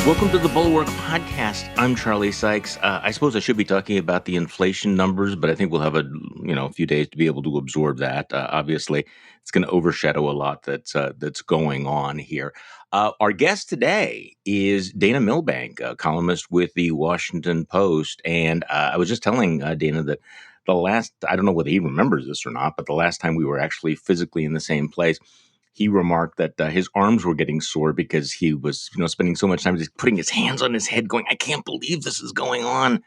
Welcome to the Bulwark podcast. I'm Charlie Sykes. I suppose I should be talking about the inflation numbers, but I think we'll have a few days to be able to absorb that. Obviously, it's going to overshadow a lot that's going on here. Our guest today is Dana Milbank, a columnist with the Washington Post, and I was just telling Dana that I don't know whether he remembers this or not, but the last time we were actually physically in the same place, he remarked that his arms were getting sore because he was, spending so much time just putting his hands on his head, going, "I can't believe this is going on."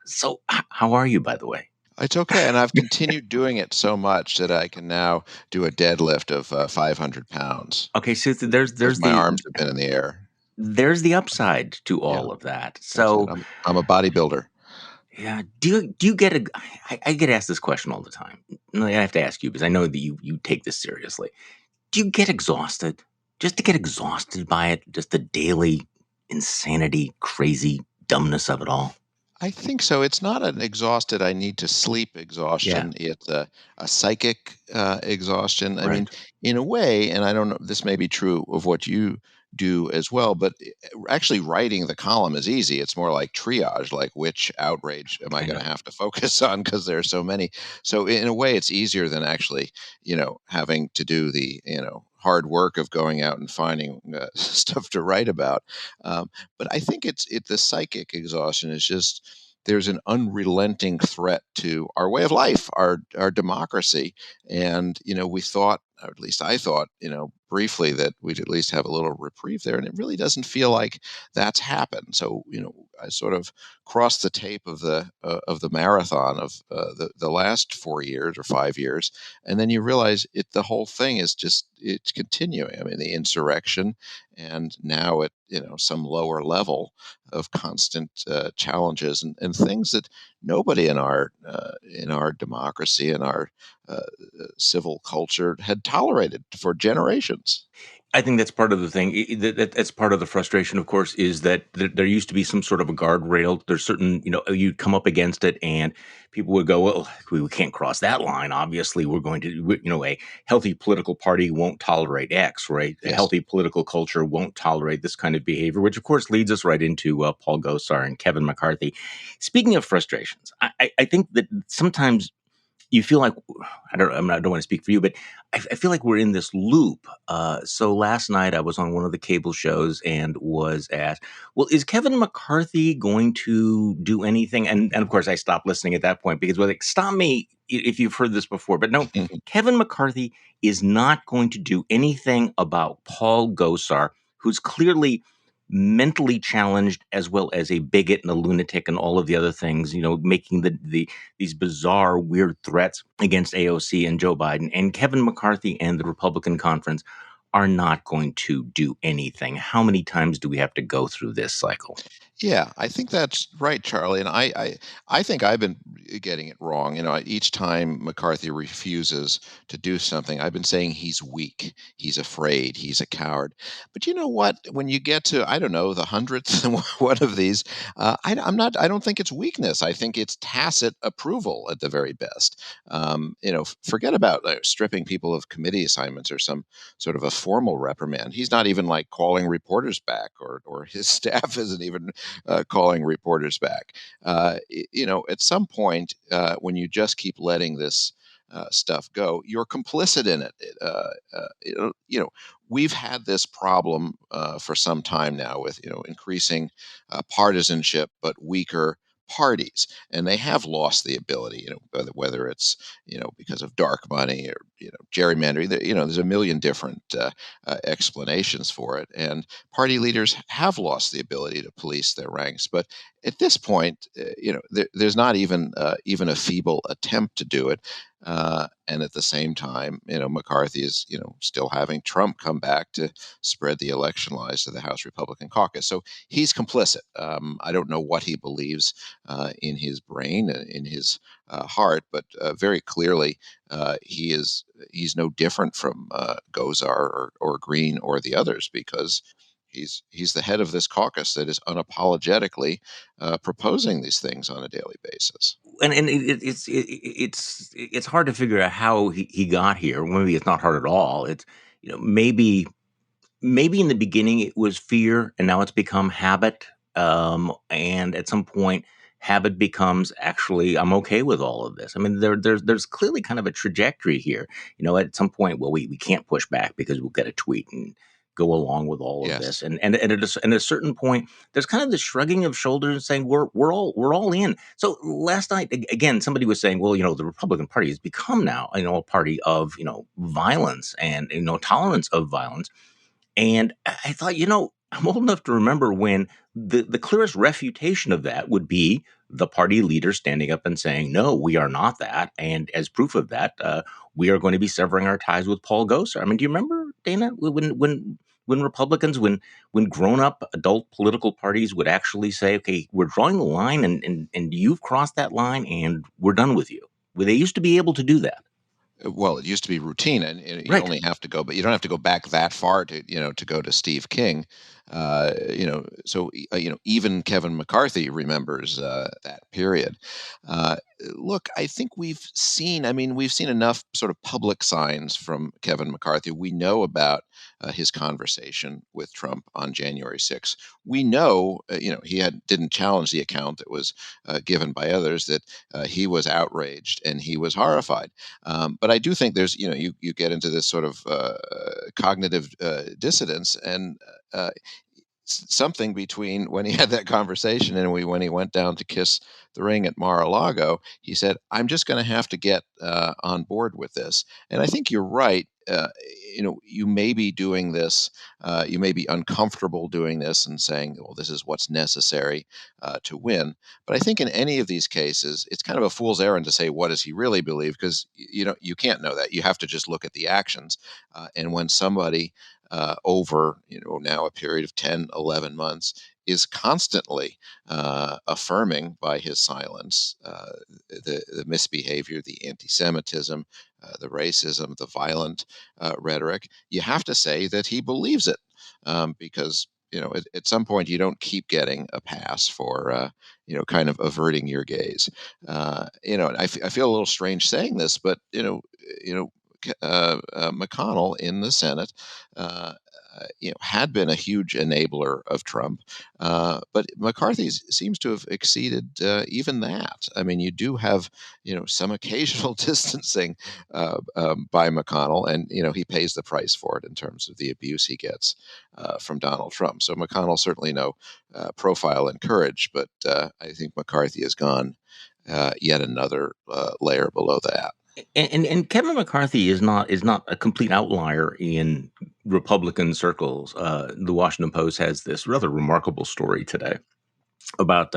So, how are you, by the way? It's okay, and I've continued doing it so much that I can now do a deadlift of 500 pounds Okay, so there's because there's my the arms have been in the air. there's the upside to Yeah, all of that. that's it. So, I'm a bodybuilder. yeah, do you get a? I get asked this question all the time. No, I have to ask you because I know that you take this seriously. Do you get exhausted? Just to get exhausted by it, just the daily insanity, crazy dumbness of it all. I think so. It's not an exhausted, I need to sleep Yeah, exhaustion. It's a psychic exhaustion. I mean, right. in a way, and I don't know, this may be true of what you do as well, but actually writing the column is easy. It's more like triage, like which outrage am I I going know. to have to focus on because there are so many. So in a way, it's easier than actually, having to do the, hard work of going out and finding stuff to write about. But I think the psychic exhaustion is just there's an unrelenting threat to our way of life, our democracy, and we thought, or at least I thought, briefly that we'd at least have a little reprieve there, and it really doesn't feel like that's happened. So I sort of crossed the tape of the marathon of the last 4 years or 5 years, and then you realize the whole thing is just it's continuing. I mean, the insurrection, and now at some lower level of constant challenges and things that nobody in our democracy and our civil culture had tolerated for generations. I think that's part of the thing. That's part of the frustration, of course, is that there used to be some sort of a guardrail. There's certain, you'd come up against it and people would go, "Well, we can't cross that line. Obviously, we're going to, a healthy political party won't tolerate X, right? A Yes. healthy political culture won't tolerate this kind of behavior," which, of course, leads us right into Paul Gosar and Kevin McCarthy. Speaking of frustrations, I think that sometimes you feel like I don't want to speak for you, but I feel like we're in this loop. So last night I was on one of the cable shows and was asked, "Well, is Kevin McCarthy going to do anything?" And of course I stopped listening at that point because we're like, "Stop me if you've heard this before." But no, Kevin McCarthy is not going to do anything about Paul Gosar, who's clearly mentally challenged as well as a bigot and a lunatic and all of the other things, making these bizarre, weird threats against AOC and Joe Biden. And Kevin McCarthy and the Republican conference are not going to do anything. How many times do we have to go through this cycle? Yeah, I think that's right, Charlie. And I think I've been getting it wrong. Each time McCarthy refuses to do something, I've been saying he's weak, he's afraid, he's a coward. But you know what? When you get to, I don't know, the hundredth one of these, I'm not. I don't think it's weakness. I think it's tacit approval at the very best. Forget about stripping people of committee assignments or some sort of a formal reprimand. He's not even like calling reporters back, or his staff isn't even calling reporters back. At some point, when you just keep letting this stuff go, you're complicit in it. We've had this problem for some time now with increasing partisanship, but weaker parties, and they have lost the ability. Whether it's because of dark money or gerrymandering. There's a million different explanations for it, and party leaders have lost the ability to police their ranks. But at this point, there's not even a feeble attempt to do it. And at the same time, McCarthy is still having Trump come back to spread the election lies to the House Republican caucus. So he's complicit. I don't know what he believes in his brain, in his heart, but very clearly he's no different from Gozar or Green or the others, because he's the head of this caucus that is unapologetically proposing these things on a daily basis. And it's hard to figure out how he got here. Maybe it's not hard at all. It's maybe maybe in the beginning it was fear, and now it's become habit. And at some point, habit becomes actually I'm okay with all of this. I mean, there's clearly kind of a trajectory here. At some point, well, we can't push back because we'll get a tweet and go along with all of this. Yes. And at a certain point, there's kind of the shrugging of shoulders and saying we're all in. So last night again, somebody was saying, well, the Republican Party has become now a party of violence and tolerance of violence. And I thought, I'm old enough to remember when the clearest refutation of that would be the party leader standing up and saying, no, we are not that. And as proof of that, we are going to be severing our ties with Paul Gosar. I mean, do you remember, Dana, when Republicans, when grown up adult political parties would actually say, okay, we're drawing the line and you've crossed that line and we're done with you? Well, they used to be able to do that. Well, it used to be routine, and you Right. only have to go, but you don't have to go back that far to to go to Steve King. So even Kevin McCarthy remembers that period. Uh, Look, I think we've seen. I mean, we've seen enough sort of public signs from Kevin McCarthy. We know about his conversation with Trump on January 6th. We know, he didn't challenge the account that was given by others, that he was outraged and he was horrified. But I do think there's, you get into this sort of cognitive dissonance, and something between when he had that conversation and when he went down to kiss the ring at Mar-a-Lago, he said, "I'm just going to have to get on board with this." And I think you're right. You may be doing this. You may be uncomfortable doing this and saying, "Well, this is what's necessary to win." But I think in any of these cases, it's kind of a fool's errand to say, "What does he really believe?" Because you can't know that. You have to just look at the actions. And when somebody over now a period of 10, 11 months is constantly affirming by his silence the misbehavior, the anti-Semitism, the racism, the violent rhetoric, you have to say that he believes it, because at some point you don't keep getting a pass for kind of averting your gaze. I feel a little strange saying this, but McConnell in the Senate, had been a huge enabler of Trump, but McCarthy seems to have exceeded even that. I mean, you do have some occasional distancing by McConnell, and he pays the price for it in terms of the abuse he gets from Donald Trump. So McConnell certainly no profile in courage, but I think McCarthy has gone yet another layer below that. And Kevin McCarthy is not a complete outlier in Republican circles. The Washington Post has this rather remarkable story today about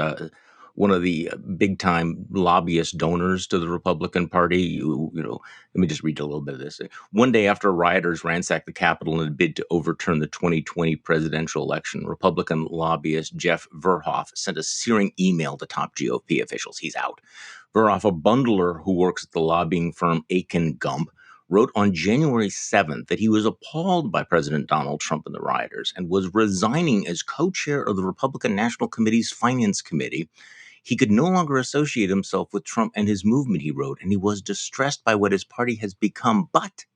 one of the big time lobbyist donors to the Republican Party. Let me just read a little bit of this. One day after rioters ransacked the Capitol in a bid to overturn the 2020 presidential election, Republican lobbyist Jeff Verhoff sent a searing email to top GOP officials. He's out. Verhoff, a bundler who works at the lobbying firm Aiken Gump, wrote on January 7th that he was appalled by President Donald Trump and the rioters and was resigning as co-chair of the Republican National Committee's Finance Committee. He could no longer associate himself with Trump and his movement, he wrote, and he was distressed by what his party has become. But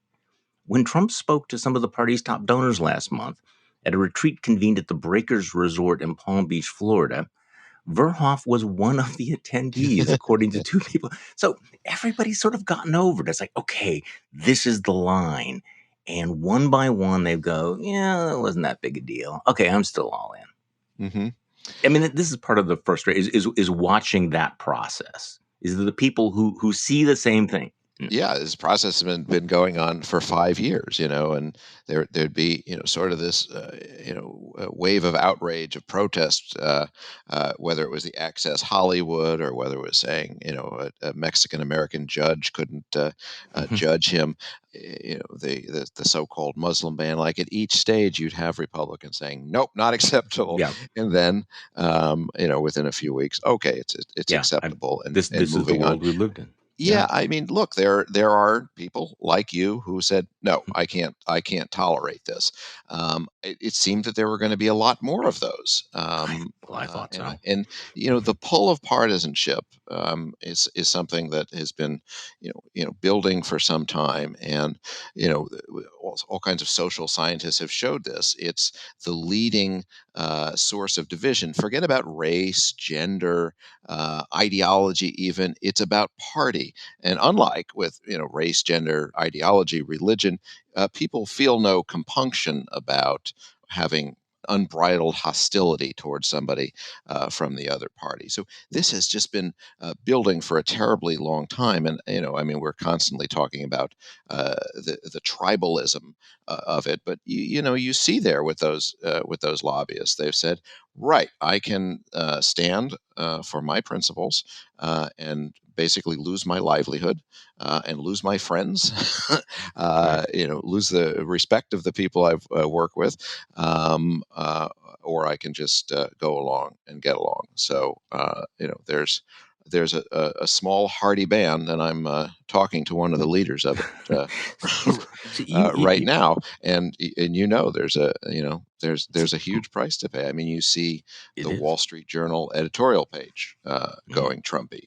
when Trump spoke to some of the party's top donors last month at a retreat convened at the Breakers Resort in Palm Beach, Florida, Verhoff was one of the attendees, according to two people. So everybody's sort of gotten over it. It's like, okay, this is the line. And one by one, they go, yeah, it wasn't that big a deal. Okay, I'm still all in. Hmm. I mean, this is part of the frustration is watching that process. Is the people who see the same thing. Yeah, this process has been going on for 5 years, and there'd be sort of this wave of outrage, of protest, whether it was the Access Hollywood or whether it was saying a Mexican American judge couldn't Mhm. judge him, the so-called Muslim ban. Like at each stage, you'd have Republicans saying nope, not acceptable, Yeah, and then within a few weeks, okay, it's yeah. acceptable, and This is the moving on. world we lived in. Yeah. Yeah, I mean, look, there are people like you who said, "No, I can't tolerate this." It seemed that there were going to be a lot more of those, Well, I thought and so. the pull of partisanship is something that has been building for some time, and all kinds of social scientists have showed this. It's the leading source of division. Forget about race, gender, ideology. Even it's about party. And unlike with race, gender, ideology, religion, people feel no compunction about having unbridled hostility towards somebody from the other party. So this has just been building for a terribly long time, and we're constantly talking about the tribalism of it. But you see there with those lobbyists, they've said, right, I can stand for my principles and basically lose my livelihood and lose my friends, lose the respect of the people I've worked with, or I can just go along and get along. So there's a small hardy band, and I'm talking to one of the leaders of it So right now, and there's a huge price to pay. I mean, you see it the is. Wall Street Journal editorial page Mm. going Trumpy.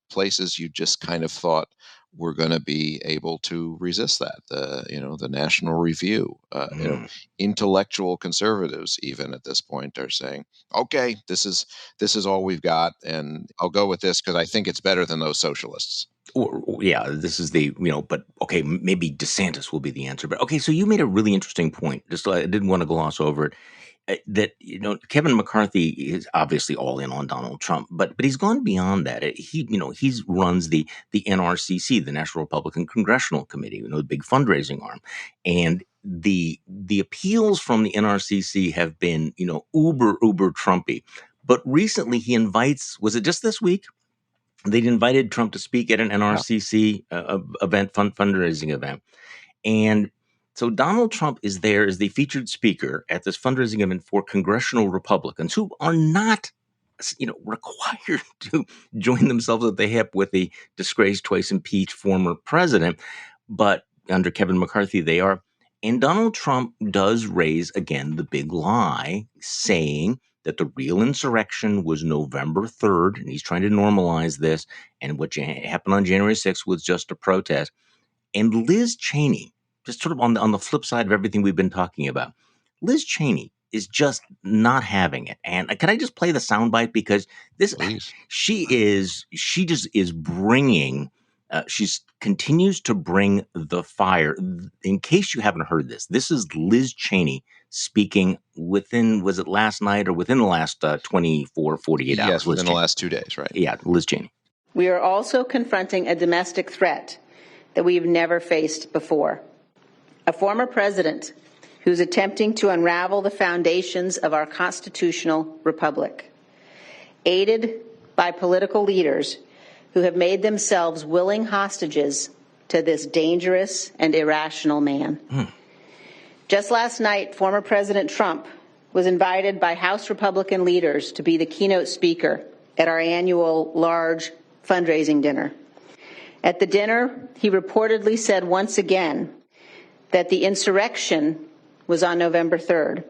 Places you just kind of thought were going to be able to resist that. The National Review, Mm. intellectual conservatives, even at this point, are saying, "Okay, this is all we've got, and I'll go with this because I think it's better than those socialists." Yeah, this is but okay, maybe DeSantis will be the answer. But okay, so you made a really interesting point. Just I didn't want to gloss over it. That Kevin McCarthy is obviously all in on Donald Trump, but he's gone beyond that. He runs the NRCC, the National Republican Congressional Committee, the big fundraising arm, and the appeals from the NRCC have been uber Trumpy. But recently he invites, was it just this week? They'd invited Trump to speak at an Yeah. NRCC event, fundraising event. And so Donald Trump is there as the featured speaker at this fundraising event for congressional Republicans who are not, required to join themselves at the hip with the disgraced, twice impeached former president. But under Kevin McCarthy, they are. And Donald Trump does raise again the big lie, saying that the real insurrection was November 3rd, and he's trying to normalize this. And what happened on January 6th was just a protest. And Liz Cheney, just sort of on the flip side of everything we've been talking about, Liz Cheney is just not having it. And can I just play the soundbite, because this Please. she just is bringing. She's continues to bring the fire. In case you haven't heard this is Liz Cheney speaking was it last night or within the last 24, 48 Yes, hours? Liz within the Cheney. last 2 days, right? Yeah, Liz Cheney. We are also confronting a domestic threat that we've never faced before. A former president who's attempting to unravel the foundations of our constitutional republic, aided by political leaders who have made themselves willing hostages to this dangerous and irrational man. Just last night, former President Trump was invited by House Republican leaders to be the keynote speaker at our annual large fundraising dinner. At the dinner, he reportedly said once again that the insurrection was on November 3rd,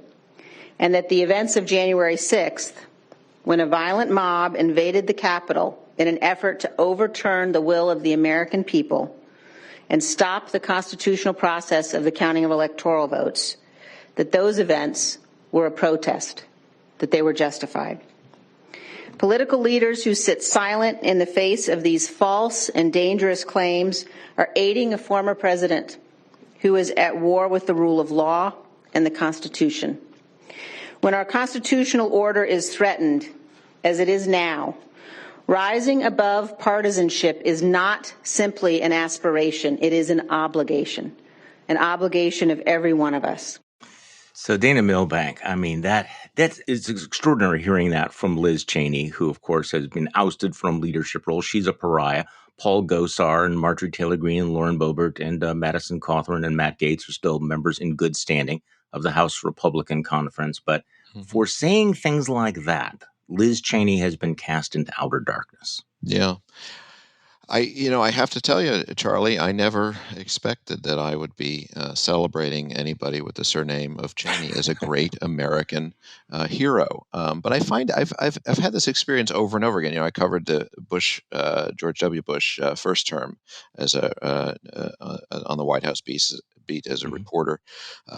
and that the events of January 6th, when a violent mob invaded the Capitol in an effort to overturn the will of the American people and stop the constitutional process of the counting of electoral votes, that those events were a protest, that they were justified. Political leaders who sit silent in the face of these false and dangerous claims are aiding a former president who is at war with the rule of law and the Constitution. When our constitutional order is threatened, as it is now, rising above partisanship is not simply an aspiration, it is an obligation of every one of us. So Dana Milbank, I mean, that is extraordinary hearing that from Liz Cheney, who, of course, has been ousted from leadership roles. She's a pariah. Paul Gosar and Marjorie Taylor Greene, Lauren Boebert, and Madison Cawthorn and Matt Gaetz are still members in good standing of the House Republican Conference. But for saying things like that, Liz Cheney has been cast into outer darkness. Yeah. I have to tell you, Charlie, I never expected that I would be celebrating anybody with the surname of Cheney as a great American hero. But I find I've had this experience over and over again. I covered the George W. Bush first term as on the White House beat as a Mhm. reporter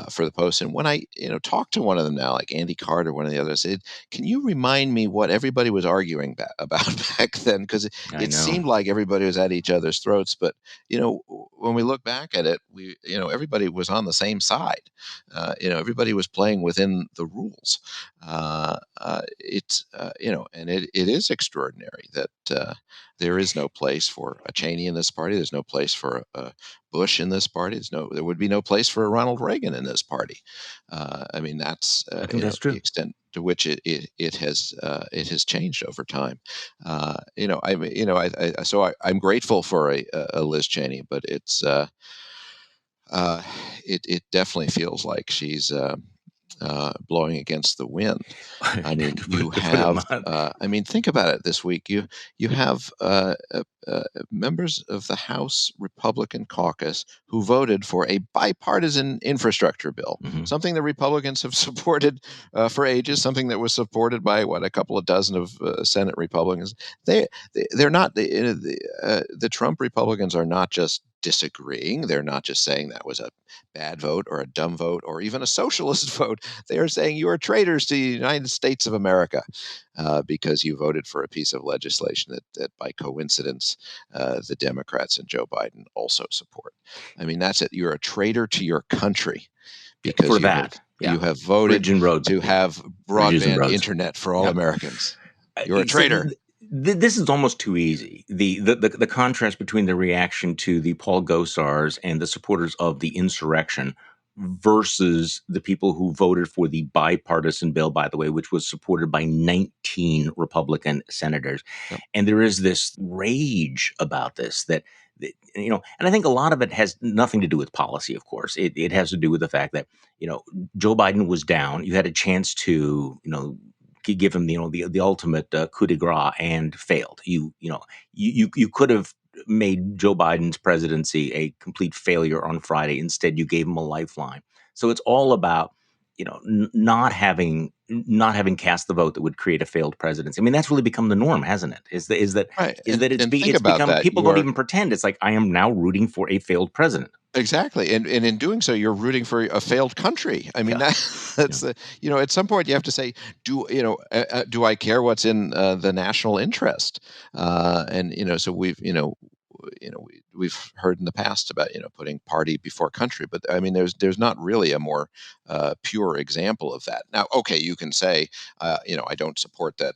for the Post. And when I talk to one of them now, like Andy Carter, one of the others, said, "Can you remind me what everybody was arguing about back then?" Because I it know. seemed like everybody was at each other's throats. But when we look back at it, everybody was on the same side. Everybody was playing within the rules. And it is extraordinary that there is no place for a Cheney in this party. There's no place for a Bush in this party. There would be no place for a Ronald Reagan in this party. I mean, that's I think that's the true. extent to which it has changed over time. I'm grateful for a Liz Cheney, but it definitely feels like she's blowing against the wind. I mean, To put it I mean, think about it this week. You have members of the House Republican caucus who voted for a bipartisan infrastructure bill, Mhm. something the Republicans have supported for ages, something that was supported by a couple of dozen of Senate Republicans. They're not the Trump Republicans are not just disagreeing. They're not just saying that was a bad vote or a dumb vote or even a socialist vote. They are saying you are traitors to the United States of America because you voted for a piece of legislation that by coincidence, the Democrats and Joe Biden also support. I mean, that's it. You're a traitor to your country Yeah, because for that. Yeah. you have voted Bridge and road. to Yeah. have Bridges and broadband roads. internet for all Yeah. Americans. You're a So traitor. this is almost too easy. The contrast between the reaction to the Paul Gosars and the supporters of the insurrection versus the people who voted for the bipartisan bill, by the way, which was supported by 19 Republican senators. Yep. And there is this rage about this and I think a lot of it has nothing to do with policy, of course. It has to do with the fact that, Joe Biden was down. You had a chance to, give him the ultimate coup de grace and failed. You could have made Joe Biden's presidency a complete failure on Friday. Instead, you gave him a lifeline. So it's all about not having cast the vote that would create a failed presidency. I mean, that's really become the norm, hasn't it? Right. Is that And think it's about become, that. people You don't are even pretend. It's like, I am now rooting for a failed president. Exactly, and in doing so, you're rooting for a failed country. I mean, Yeah, that's yeah, at some point you have to say, do I care what's in the national interest? And so we've heard in the past about putting party before country, but I mean, there's not really a more pure example of that. Now, okay, you can say, I don't support that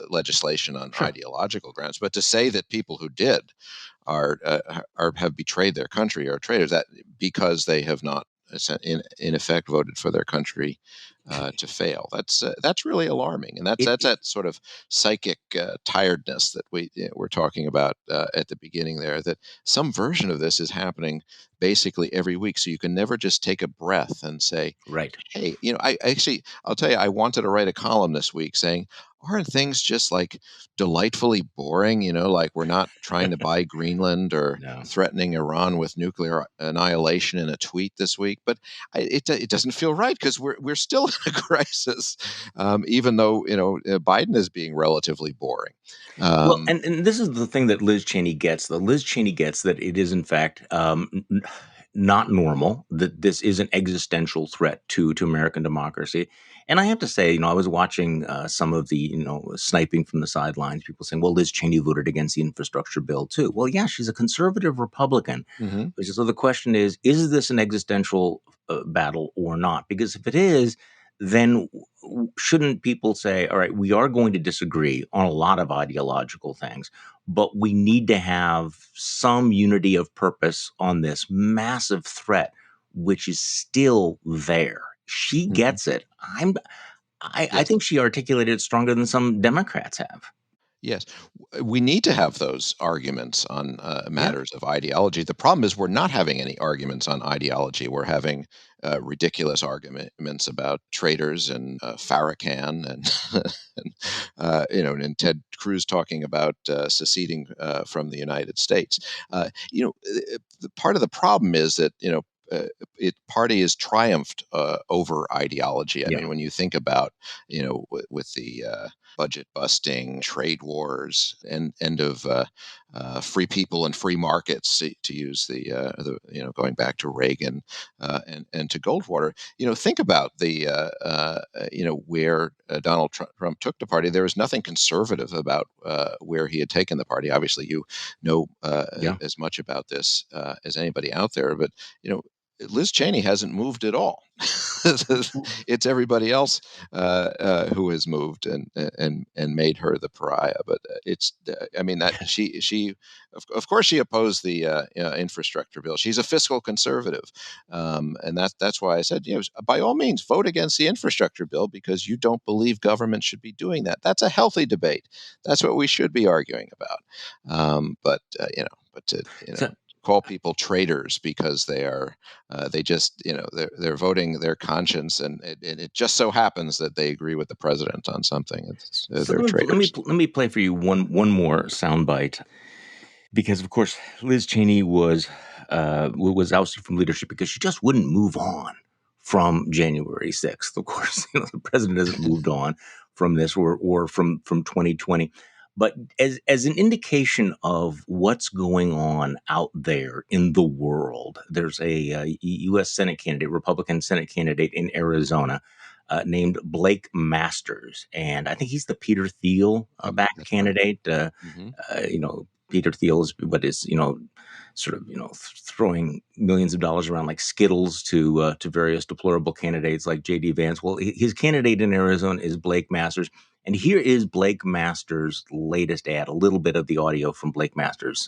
legislation on sure. ideological grounds, but to say that people who did are have betrayed their country are traitors that because they have not in effect voted for their country to fail. That's really alarming, and It, that's that sort of psychic tiredness that we're talking about at the beginning there. That some version of this is happening basically every week, so you can never just take a breath and say, right. "Hey, I'll tell you, I wanted to write a column this week saying." Aren't things just like delightfully boring? Like we're not trying to buy Greenland or No. threatening Iran with nuclear annihilation in a tweet this week. But it doesn't feel right because we're still in a crisis, even though Biden is being relatively boring. Well, Um, and this is the thing that Liz Cheney gets. The Liz Cheney gets that it is in fact not normal. That this is an existential threat to American democracy. And I have to say, I was watching some of the sniping from the sidelines. People saying, "Well, Liz Cheney voted against the infrastructure bill too." Well, yeah, she's a conservative Republican. mhm. So the question is this an existential battle or not? Because if it is, then shouldn't people say, all right, we are going to disagree on a lot of ideological things, but we need to have some unity of purpose on this massive threat, which is still there. She Mhm. gets it. I Yes. think she articulated it stronger than some Democrats have. Yes, we need to have those arguments on Yeah. matters of ideology. The problem is we're not having any arguments on ideology. We're having ridiculous arguments about traitors and Farrakhan and Ted Cruz talking about seceding from the United States. The part of the problem is that party has triumphed over ideology. I Yeah. mean, when you think about with the budget busting, trade wars, and end of free people and free markets, to use the going back to Reagan and to Goldwater. Think about the where Donald Trump took the party. There was nothing conservative about where he had taken the party. Obviously, you know as much about this as anybody out there, but Liz Cheney hasn't moved at all. It's everybody else who has moved and made her the pariah. But that she of course she opposed the infrastructure bill. She's a fiscal conservative, and that's why I said, by all means vote against the infrastructure bill because you don't believe government should be doing that. That's a healthy debate. That's what we should be arguing about. But call people traitors because they are they're voting their conscience, and it just so happens that they agree with the president on something. They're traitors. Let me play for you one more soundbite, because of course Liz Cheney was ousted from leadership because she just wouldn't move on from January 6th. Of course, the president hasn't moved on from this or from 2020. But as an indication of what's going on out there in the world, there's a U.S. Senate candidate, Republican Senate candidate in Arizona, named Blake Masters, and I think he's the Peter Thiel backed candidate. Peter Thiel is what is sort of throwing millions of dollars around like Skittles to various deplorable candidates like J.D. Vance. Well, his candidate in Arizona is Blake Masters. And here is Blake Masters' latest ad, a little bit of the audio from Blake Masters'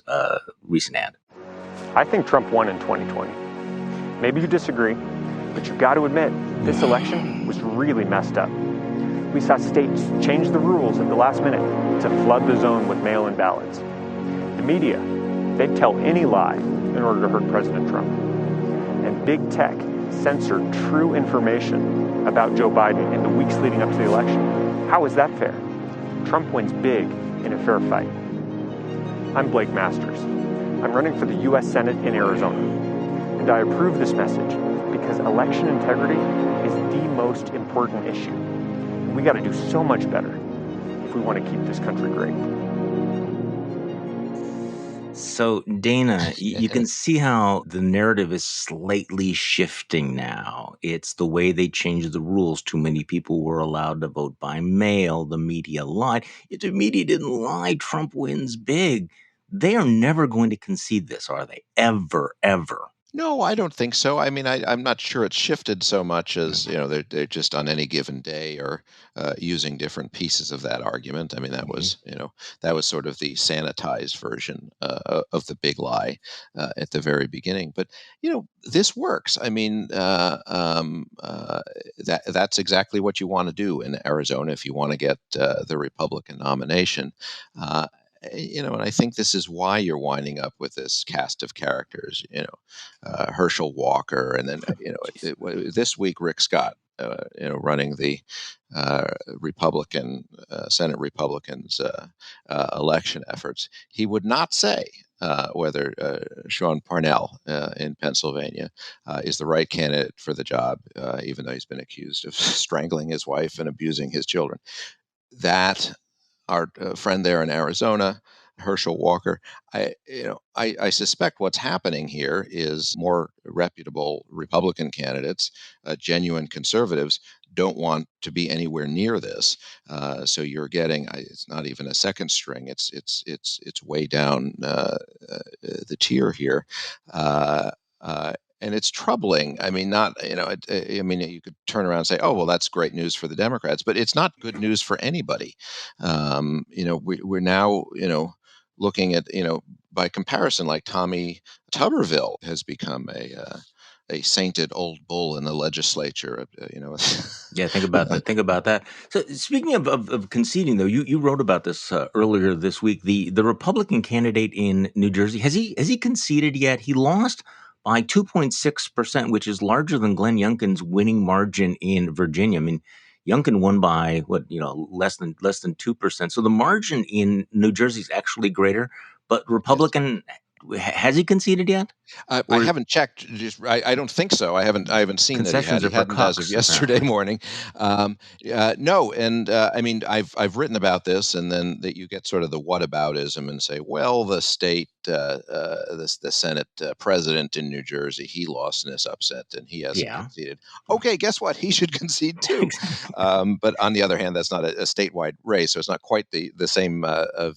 recent ad. I think Trump won in 2020. Maybe you disagree, but you've got to admit, this election was really messed up. We saw states change the rules at the last minute to flood the zone with mail-in ballots. The media, they'd tell any lie in order to hurt President Trump. And big tech censored true information about Joe Biden in the weeks leading up to the election. How is that fair? Trump wins big in a fair fight. I'm Blake Masters. I'm running for the U.S. Senate in Arizona. And I approve this message because election integrity is the most important issue. We got to do so much better if we want to keep this country great. So, Dana, you can see how the narrative is slightly shifting now. It's the way they changed the rules. Too many people were allowed to vote by mail. The media lied. If the media didn't lie, Trump wins big. They are never going to concede this, are they? Ever. No, I don't think so. I mean, I'm not sure it's shifted so much as, they're just on any given day or using different pieces of that argument. I mean, that was, that was sort of the sanitized version of the big lie at the very beginning. But, this works. I mean, that's exactly what you want to do in Arizona if you want to get the Republican nomination. And I think this is why you're winding up with this cast of characters, Herschel Walker, and then, this week, Rick Scott, running the Republican, Senate Republicans' election efforts. He would not say whether Sean Parnell in Pennsylvania is the right candidate for the job, even though he's been accused of strangling his wife and abusing his children. That our friend there in Arizona, Herschel Walker, I suspect what's happening here is more reputable Republican candidates, genuine conservatives, don't want to be anywhere near this. So you're getting, it's not even a second string. It's way down the tier here. And it's troubling. I mean, you could turn around and say, oh, well, that's great news for the Democrats, but it's not good news for anybody. We're now, looking at, by comparison, like Tommy Tuberville has become a sainted old bull in the legislature. Yeah, think about that. Think about that. So, speaking of conceding, though, you wrote about this earlier this week. The Republican candidate in New Jersey, has he conceded yet? He lost by 2.6%, which is larger than Glenn Youngkin's winning margin in Virginia. I mean, Youngkin won by less than 2%. So the margin in New Jersey is actually greater. But Republican has he conceded yet? I Or haven't checked. I don't think so. I haven't seen that he had. concessions He are for hadn't as of cucks, yesterday apparently. morning. No, and I mean, I've written about this, and then that you get sort of the whataboutism and say, well, the state, the Senate president in New Jersey, he lost in this upset, and he hasn't Yeah. conceded. Okay, guess what? He should concede too. But on the other hand, that's not a statewide race, so it's not quite the same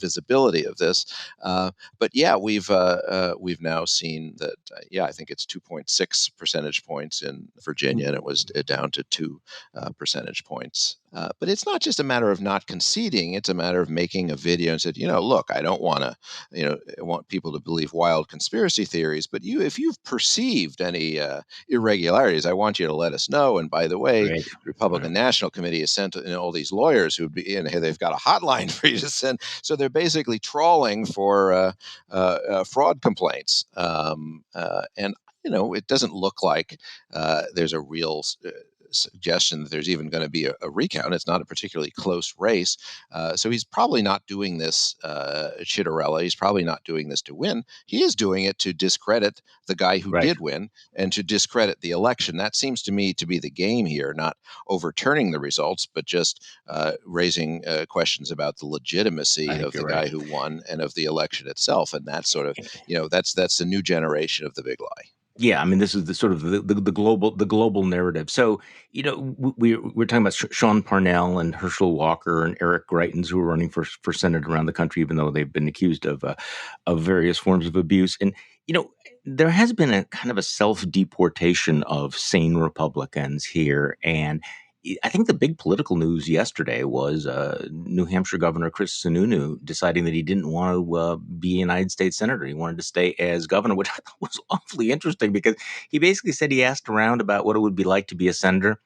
visibility of this. But yeah, we've now seen that. Yeah, I think it's 2.6 percentage points in Virginia, and it was down to 2 percentage points. But it's not just a matter of not conceding; it's a matter of making a video and said, look, I don't want to, I want people to believe wild conspiracy theories, but if you've perceived any irregularities, I want you to let us know. And by the way, Right. the Republican National Committee has sent all these lawyers who'd be in here. They've got a hotline for you to send. So they're basically trawling for fraud complaints. And it doesn't look like there's a real suggestion that there's even going to be a recount. It's not a particularly close race. So he's probably not doing this, Chitterella. He's probably not doing this to win. He is doing it to discredit the guy who Right. did win and to discredit the election. That seems to me to be the game here, not overturning the results, but just raising questions about the legitimacy I think of the you're right. guy who won and of the election itself. And that's sort of, that's the new generation of the big lie. Yeah, I mean, this is the sort of the global narrative. So, we're talking about Sean Parnell and Herschel Walker and Eric Greitens, who are running for Senate around the country, even though they've been accused of various forms of abuse. And there has been a kind of a self-deportation of sane Republicans here, and I think the big political news yesterday was New Hampshire Governor Chris Sununu deciding that he didn't want to be a United States Senator. He wanted to stay as governor, which I thought was awfully interesting because he basically said he asked around about what it would be like to be a senator.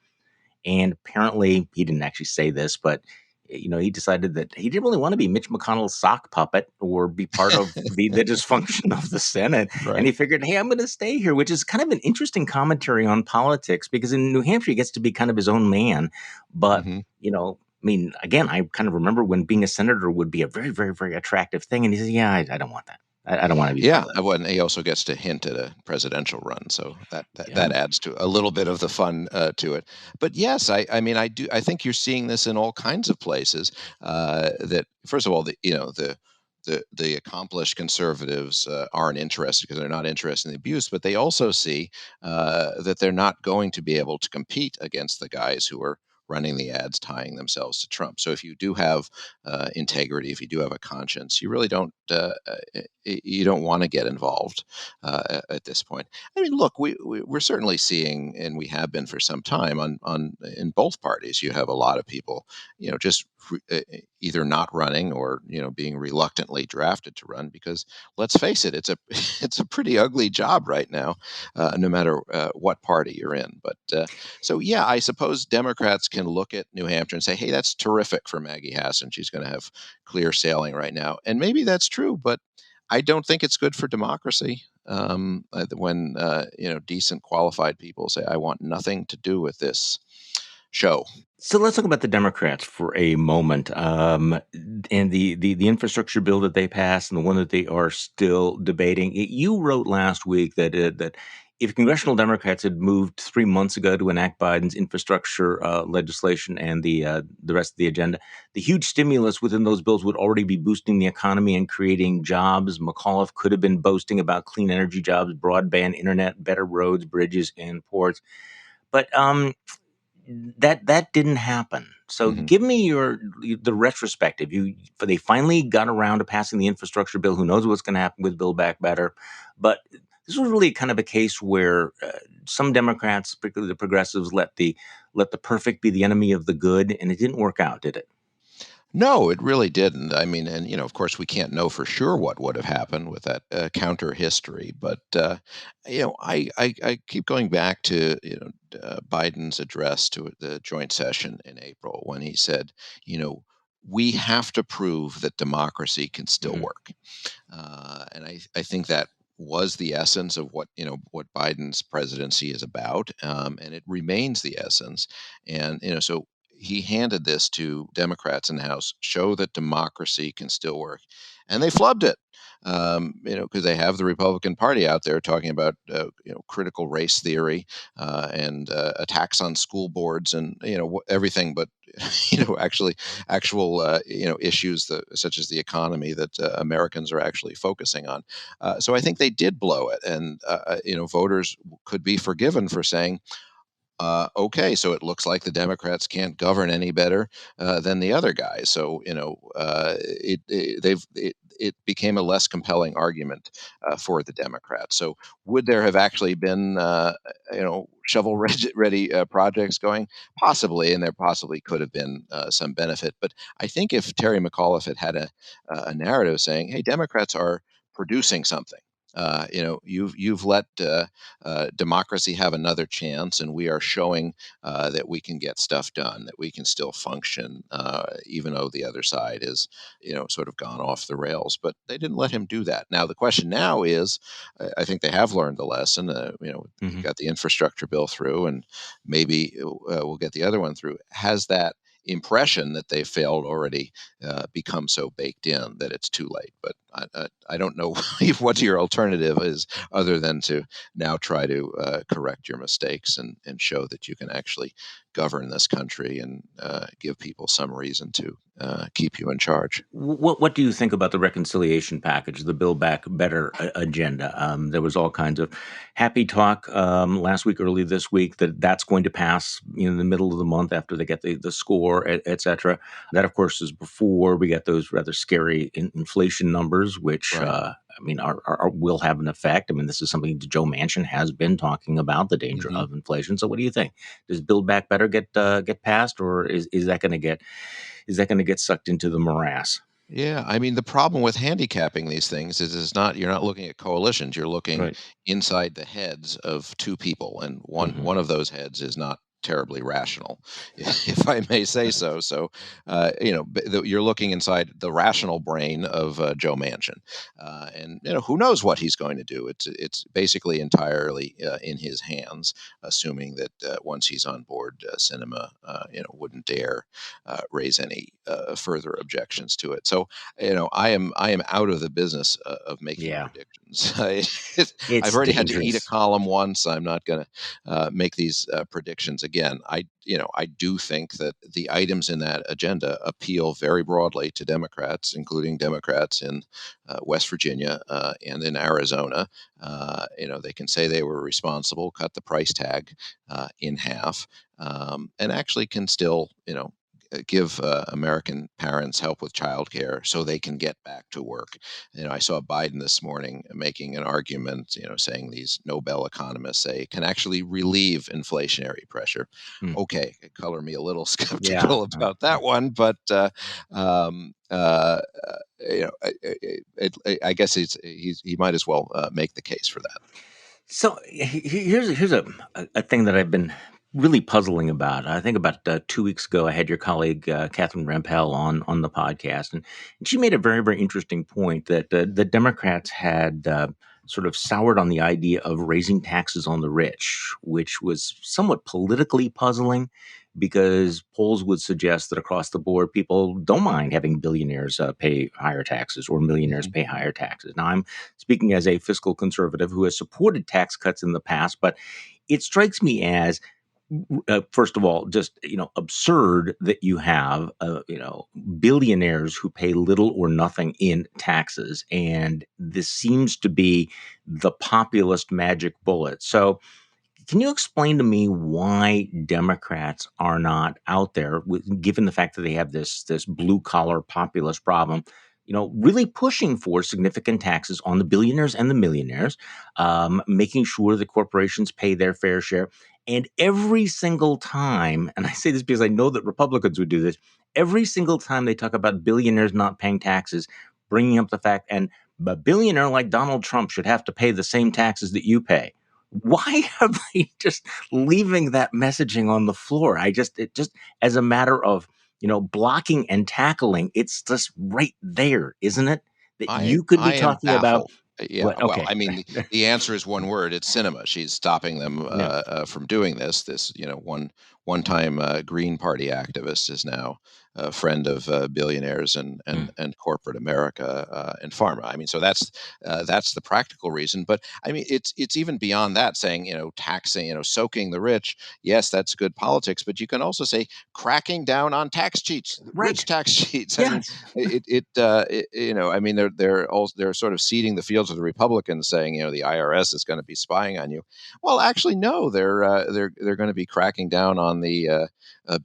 And apparently, he didn't actually say this, but he decided that he didn't really want to be Mitch McConnell's sock puppet or be part of the dysfunction of the Senate. Right. And he figured, hey, I'm going to stay here, which is kind of an interesting commentary on politics because in New Hampshire, he gets to be kind of his own man. But, I mean, again, I kind of remember when being a senator would be a very, very, very attractive thing. And he says, yeah, I don't want that. I don't want to be part of that. And he also gets to hint at a presidential run, so that Yeah. adds to a little bit of the fun to it. But yes, I mean, I think you're seeing this in all kinds of places. That first of all, the accomplished conservatives aren't interested because they're not interested in the abuse, but they also see that they're not going to be able to compete against the guys who are running the ads tying themselves to Trump. So if you do have integrity, if you do have a conscience, you really don't want to get involved at this point. I mean, look, we're certainly seeing, and we have been for some time on in both parties. You have a lot of people, just either not running or being reluctantly drafted to run because let's face it, it's a pretty ugly job right now, no matter what party you're in. But so yeah, I suppose Democrats can look at New Hampshire and say, hey, that's terrific for Maggie Hassan. She's going to have clear sailing right now, and maybe that's true, but I don't think it's good for democracy when decent, qualified people say, "I want nothing to do with this show." So let's talk about the Democrats for a moment, and the infrastructure bill that they passed and the one that they are still debating. You wrote last week that if congressional Democrats had moved 3 months ago to enact Biden's infrastructure legislation and the rest of the agenda, the huge stimulus within those bills would already be boosting the economy and creating jobs. McAuliffe could have been boasting about clean energy jobs, broadband internet, better roads, bridges, and ports. But that didn't happen. So give me the retrospective. They finally got around to passing the infrastructure bill. Who knows what's going to happen with Build Back Better? But this was really kind of a case where some Democrats, particularly the progressives, let the perfect be the enemy of the good, and it didn't work out, did it? No, it really didn't. I mean, and of course, we can't know for sure what would have happened with that counter history. But I keep going back to Biden's address to the joint session in April when he said, we have to prove that democracy can still work, and I think that was the essence of what Biden's presidency is about, and it remains the essence. And so he handed this to Democrats in the House, show that democracy can still work, and they flubbed it. Because they have the Republican Party out there talking about critical race theory and attacks on school boards and everything, but actual issues such as the economy that Americans are actually focusing on. So I think they did blow it, and voters could be forgiven for saying, okay, so it looks like the Democrats can't govern any better than the other guys. So it became a less compelling argument for the Democrats. So would there have actually been shovel ready projects going? Possibly, and there possibly could have been some benefit. But I think if Terry McAuliffe had a narrative saying, "Hey, Democrats are producing something." You've let democracy have another chance, and we are showing that we can get stuff done, that we can still function, even though the other side is, sort of gone off the rails. But they didn't let him do that. Now the question now is, I think they have learned the lesson. Mm-hmm. Got the infrastructure bill through, and maybe we'll get the other one through. Has that impression that they failed already become so baked in that it's too late? But I don't know what your alternative is other than to now try to correct your mistakes and show that you can actually govern this country and give people some reason to keep you in charge. What do you think about the reconciliation package, the Build Back Better agenda? There was all kinds of happy talk last week, early this week, that's going to pass in the middle of the month after they get the score, et cetera. That, of course, is before we get those rather scary inflation numbers, which Right. will have an effect. I mean, this is something that Joe Manchin has been talking about, the danger Mm-hmm. of inflation. So, what do you think? Does Build Back Better get passed, or is that going to get sucked into the morass? Yeah, I mean the problem with handicapping these things is you're not looking at coalitions. You're looking Right. inside the heads of two people, and Hmm. one of those heads is not terribly rational, if I may say Right. so. So, you're looking inside the rational brain of Joe Manchin, and who knows what he's going to do. It's basically entirely in his hands, assuming that once he's on board, Sinema, wouldn't dare raise any further objections to it. So, I am out of the business of making Yeah, predictions. I've it's already had to eat a dangerous. column once. I'm not going to make these predictions again. I do think that the items in that agenda appeal very broadly to Democrats, including Democrats in West Virginia and in Arizona. They can say they were responsible, cut the price tag in half, and actually can still, give American parents help with childcare so they can get back to work. I saw Biden this morning making an argument, saying these Nobel economists say can actually relieve inflationary pressure. Hmm. Okay, color me a little Yeah. skeptical about that one, but um, uh, I guess he might as well make the case for that. So here's a thing that I've been really puzzling about. I think about 2 weeks ago, I had your colleague Catherine Rampell on the podcast, and she made a very, very interesting point that the Democrats had sort of soured on the idea of raising taxes on the rich, which was somewhat politically puzzling because polls would suggest that across the board, people don't mind having billionaires pay higher taxes or millionaires Mhm. pay higher taxes. Now, I'm speaking as a fiscal conservative who has supported tax cuts in the past, but it strikes me as first of all, just absurd that you have billionaires who pay little or nothing in taxes, and this seems to be the populist magic bullet. So, can you explain to me why Democrats are not out there, given the fact that they have this blue collar populist problem, really pushing for significant taxes on the billionaires and the millionaires, making sure that corporations pay their fair share, and every single time, and I say this because I know that Republicans would do this, every single time they talk about billionaires not paying taxes, bringing up the fact and a billionaire like Donald Trump should have to pay the same taxes that you pay. Why are they just leaving that messaging on the floor? It just as a matter of, blocking and tackling, it's just right there, isn't it? That you could be I am talking about baffled. Yeah, what? well, Okay. I mean, the answer is one word. It's cinema. She's stopping them Yeah. from doing this. One one-time Green Party activist, is now a friend of billionaires and corporate America and pharma. I mean, so that's the practical reason. But I mean, it's even beyond that. Saying, taxing, soaking the rich. Yes, that's good politics. But you can also say cracking down on tax cheats, rich tax cheats. I mean, I mean, they're sort of ceding the field to the Republicans, saying, the IRS is going to be spying on you. Well, actually, no, they're going to be cracking down on the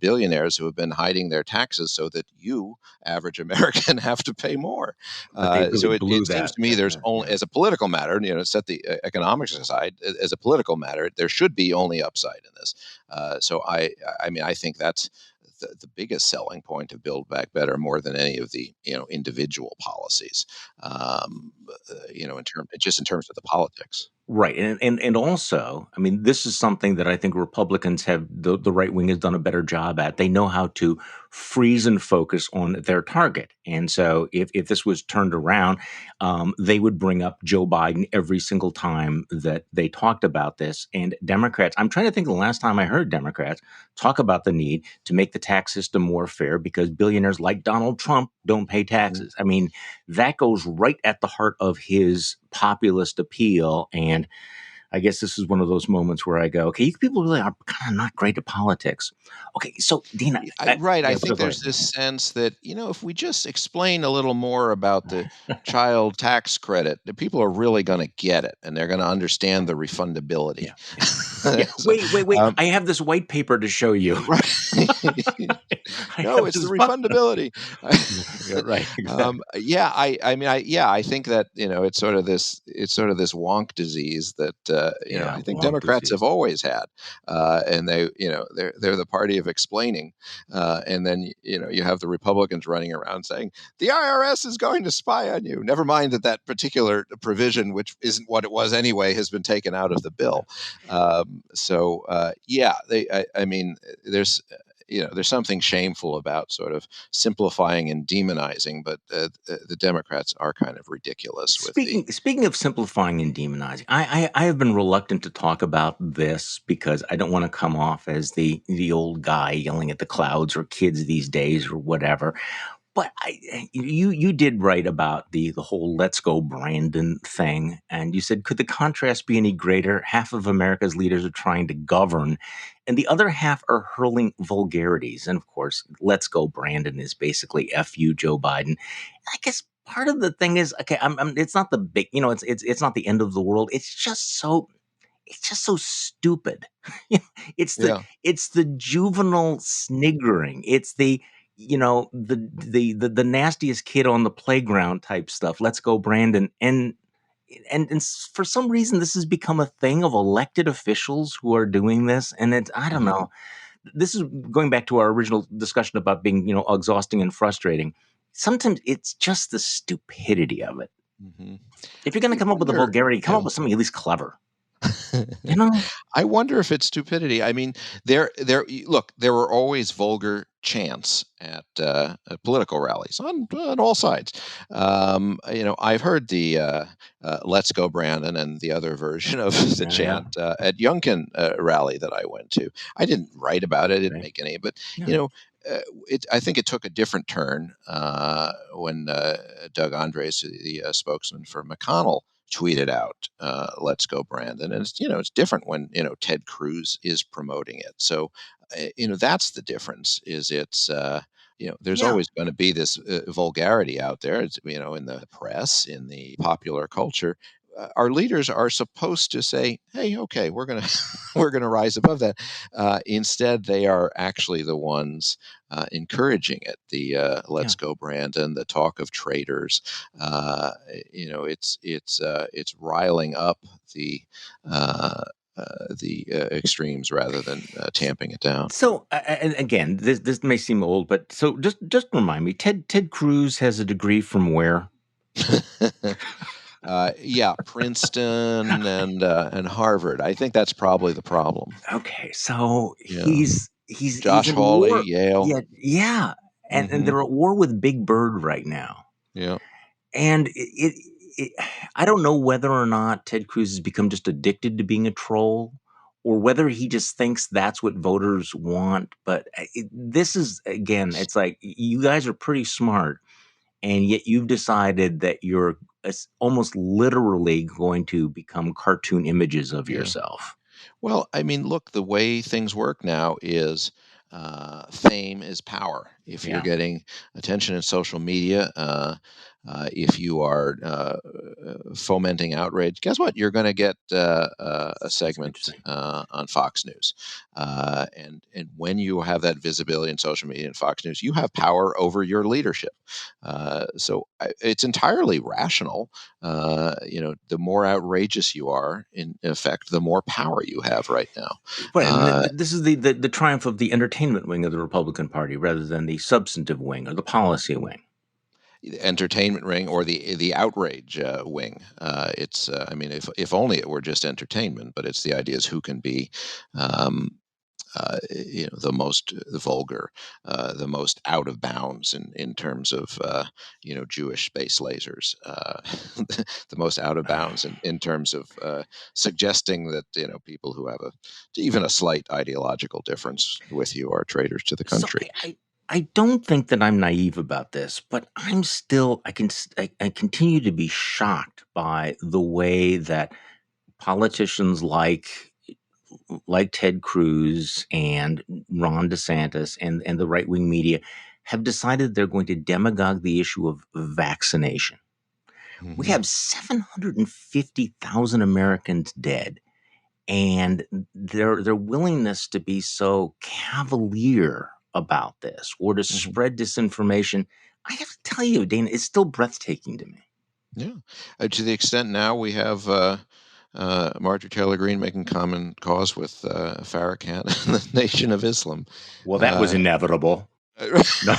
billionaires who have been hiding their taxes so that you, average American, have to pay more. But they really So blew it seems that. to me there's only, as a political matter, set the economics aside, as a political matter, there should be only upside in this. So I mean, I think that's the biggest selling point of Build Back Better, more than any of the individual policies. In terms of the politics. Right. And also, I mean, this is something that I think Republicans have, the right wing has done a better job at. They know how to freeze and focus on their target. And so if this was turned around, they would bring up Joe Biden every single time that they talked about this. And Democrats, I'm trying to think of the last time I heard Democrats talk about the need to make the tax system more fair, because billionaires like Donald Trump don't pay taxes. I mean, that goes right at the heart of his populist appeal. And I guess this is one of those moments where I go, okay, you people really are kind of not great at politics. Okay, so Dina, I think there's this sense that, if we just explain a little more about the child tax credit, the people are really going to get it, and they're going to understand the refundability. Yeah. Wait. I have this white paper to show you. Right. No, it's the refundability. Right. Exactly. I think that it's sort of this wonk disease that I think Democrats have always had, and they're the party of explaining, and then you have the Republicans running around saying the IRS is going to spy on you. Never mind that particular provision, which isn't what it was anyway, has been taken out of the bill. I mean, there's something shameful about sort of simplifying and demonizing, but the Democrats are kind of ridiculous. Speaking of simplifying and demonizing, I have been reluctant to talk about this because I don't want to come off as the old guy yelling at the clouds or kids these days or whatever. But you did write about the whole "Let's Go Brandon" thing, and you said, could the contrast be any greater? Half of America's leaders are trying to govern, and the other half are hurling vulgarities. And of course, "Let's Go Brandon" is basically "F you, Joe Biden." I guess part of the thing is, okay, it's not the big, it's not the end of the world. It's just so stupid. It's the juvenile sniggering. It's the the nastiest kid on the playground type stuff. Let's go, Brandon. And for some reason, this has become a thing of elected officials who are doing this. And I don't know. This is going back to our original discussion about being, exhausting and frustrating. Sometimes it's just the stupidity of it. Mm-hmm. If you're going to come up with a vulgarity, come up with something at least clever. I wonder if it's stupidity. I mean, there were always vulgar chants at political rallies on all sides. I've heard the "Let's Go Brandon" and the other version of the chant at Youngkin rally that I went to. I didn't write about it. I didn't make any, but I think it took a different turn when Doug Andres, the spokesman for McConnell, tweeted out "Let's Go Brandon," and it's different when Ted Cruz is promoting it. So that's the difference. Is it's there's always going to be this vulgarity out there. It's in the press, in the popular culture. Our leaders are supposed to say, "Hey, okay, we're gonna rise above that." Instead, they are actually the ones encouraging it. The "Let's Go Brandon," the talk of traitors. It's riling up the extremes rather than tamping it down. So, and again, this may seem old, but so just remind me, Ted Cruz has a degree from where? Princeton and Harvard. I think that's probably the problem. Okay, so he's Josh Hawley, Yale. Yeah. And they're at war with Big Bird right now. Yeah. And I don't know whether or not Ted Cruz has become just addicted to being a troll, or whether he just thinks that's what voters want. But this is, again, it's like you guys are pretty smart, and yet you've decided that you're almost literally going to become cartoon images of Yeah. yourself. Well, I mean, look, the way things work now is fame is power. If you're Yeah. getting attention in social media, if you are fomenting outrage, guess what? You're going to get a segment Interesting. on Fox News. And when you have that visibility in social media and Fox News, you have power over your leadership. It's entirely rational. The more outrageous you are, in effect, the more power you have right now. Right, and this is the triumph of the entertainment wing of the Republican Party rather than the substantive wing or the policy wing. The entertainment ring or the outrage wing. I mean, if only it were just entertainment, but it's the ideas who can be the most vulgar, the most out of bounds in terms of Jewish space lasers, the most out of bounds in terms of suggesting that people who have even a slight ideological difference with you are traitors to the country. So I don't think that I'm naive about this, but I'm still I continue to be shocked by the way that politicians like Ted Cruz and Ron DeSantis and the right wing media have decided they're going to demagogue the issue of vaccination. We Mm-hmm. have 750,000 Americans dead, and their willingness to be so cavalier about this or to Mm-hmm. spread disinformation, I have to tell you, Dana, it's still breathtaking to me. Yeah, to the extent now we have Marjorie Taylor Greene making common cause with Farrakhan and the Nation of Islam. Well, that was inevitable. No.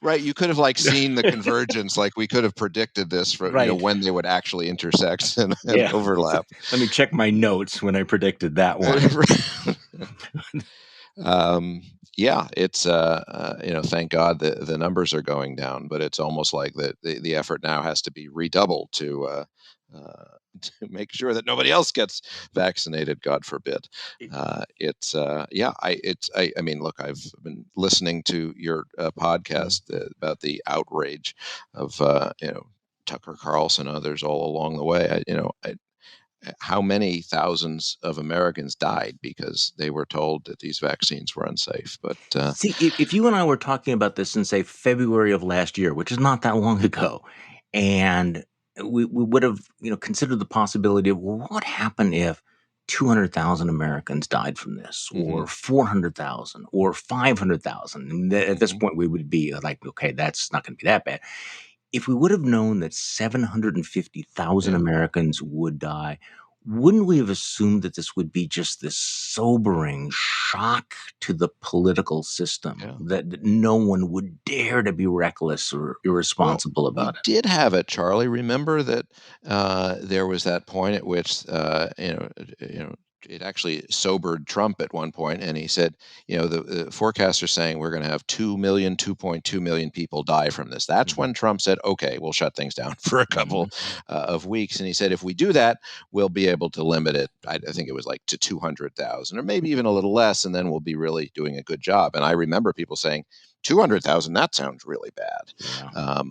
Right, you could have seen the convergence, we could have predicted this for Right. when they would actually intersect and Yeah. overlap. Let me check my notes when I predicted that one. Yeah, it's thank God the numbers are going down, but it's almost like the effort now has to be redoubled to make sure that nobody else gets vaccinated. God forbid. I mean, look, I've been listening to your podcast about the outrage of Tucker Carlson and others all along the way. How many thousands of Americans died because they were told that these vaccines were unsafe? But See, if you and I were talking about this in, say, February of last year, which is not that long ago, and we would have considered the possibility of, well, what happened if 200,000 Americans died from this, or 400,000, or 500,000? And at this point, we would be like, okay, that's not going to be that bad. If we would have known that 750,000 Yeah. Americans would die, wouldn't we have assumed that this would be just this sobering shock to the political system, that no one would dare to be reckless or irresponsible about it? We did have it, Charlie. Remember that there was that point at which it actually sobered Trump at one point, and he said, the forecasts are saying we're going to have 2.2 million people die from this. That's when Trump said, okay, we'll shut things down for a couple of weeks. And he said, if we do that, we'll be able to limit it. I think it was to 200,000 or maybe even a little less, and then we'll be really doing a good job. And I remember people saying, 200,000, that sounds really bad. Yeah.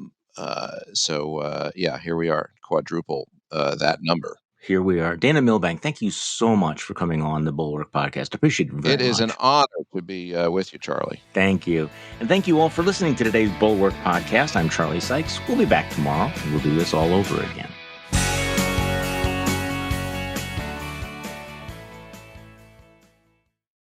Here we are, quadruple that number. Here we are. Dana Milbank, thank you so much for coming on the Bulwark podcast. I appreciate it very much. It is an honor to be with you, Charlie. Thank you. And thank you all for listening to today's Bulwark podcast. I'm Charlie Sykes. We'll be back tomorrow, and we'll do this all over again.